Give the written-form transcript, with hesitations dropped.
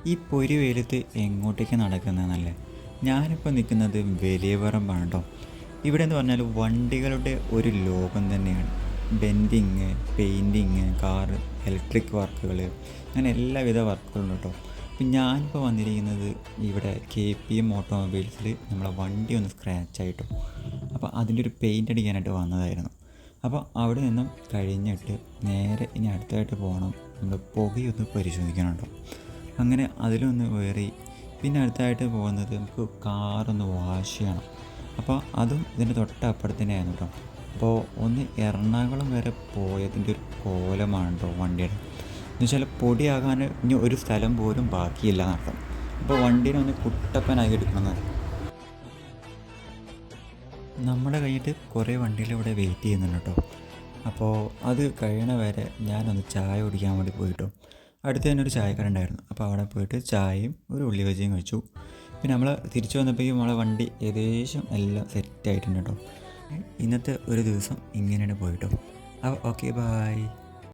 ഈ പൊരി വെയിലത്ത് എങ്ങോട്ടേക്ക് നടക്കുന്നതെന്നല്ലേ. ഞാനിപ്പോൾ നിൽക്കുന്നത് വലിയ പറമ്പാണ് കേട്ടോ. ഇവിടെ എന്ന് പറഞ്ഞാൽ വണ്ടികളുടെ ഒരു ലോകം തന്നെയാണ്. ബെൻഡിങ്, പെയിൻറ്റിങ്, കാറ്, ഇലക്ട്രിക് വർക്കുകൾ, അങ്ങനെ എല്ലാവിധ വർക്കുകളും കേട്ടോ. അപ്പം ഞാനിപ്പോൾ വന്നിരിക്കുന്നത് ഇവിടെ KPM ഓട്ടോമൊബൈൽസിൽ നമ്മളെ വണ്ടി ഒന്ന് സ്ക്രാച്ച് ആയിട്ടോ. അപ്പോൾ അതിൻ്റെ ഒരു പെയിൻ്റ് അടിക്കാനായിട്ട് വന്നതായിരുന്നു. അപ്പോൾ അവിടെ നിന്നും കഴിഞ്ഞിട്ട് നേരെ ഇനി അടുത്തായിട്ട് പോകണം, നമ്മൾ പുകയൊന്ന് പരിശോധിക്കണം കേട്ടോ. അങ്ങനെ അതിലൊന്ന് കയറി പിന്നെ അടുത്തായിട്ട് പോകുന്നത് നമുക്ക് കാറൊന്ന് വാഷ് ചെയ്യണം. അപ്പോൾ അതും ഇതിൻ്റെ തൊട്ടപ്പുറത്ത് തന്നെയായിരുന്നു കേട്ടോ. അപ്പോൾ ഒന്ന് എറണാകുളം വരെ പോയതിൻ്റെ ഒരു കോലമാണ് കേട്ടോ വണ്ടിയുടെ. എന്നുവെച്ചാൽ പൊടിയാകാൻ ഇനി ഒരു സ്ഥലം പോലും ബാക്കിയില്ല എന്നർത്ഥം. അപ്പോൾ വണ്ടീനെ ഒന്ന് കുട്ടപ്പനാക്കി എടുക്കണമെന്ന്. നമ്മുടെ കയ്യിൽ കുറേ വണ്ടികൾ ഇവിടെ വെയിറ്റ് ചെയ്യുന്നുണ്ട് കേട്ടോ. അപ്പോൾ അത് കഴിയണ വരെ ഞാനൊന്ന് ചായ കുടിക്കാൻ വേണ്ടി പോയിട്ടോ. അടുത്ത് തന്നെ ഒരു ചായക്കട ഉണ്ടായിരുന്നു. അപ്പോൾ അവിടെ പോയിട്ട് ചായയും ഒരു ഉള്ളി ബജിയും കഴിച്ചു. പിന്നെ നമ്മൾ തിരിച്ചു വന്നപ്പോഴേക്കും നമ്മളെ വണ്ടി ഏകദേശം എല്ലാം സെറ്റായിട്ടുണ്ട് കേട്ടോ. ഇന്നത്തെ ഒരു ദിവസം ഇങ്ങനെയാണ് പോയിട്ടോ. അപ്പോൾ ഓക്കെ, ബായ്.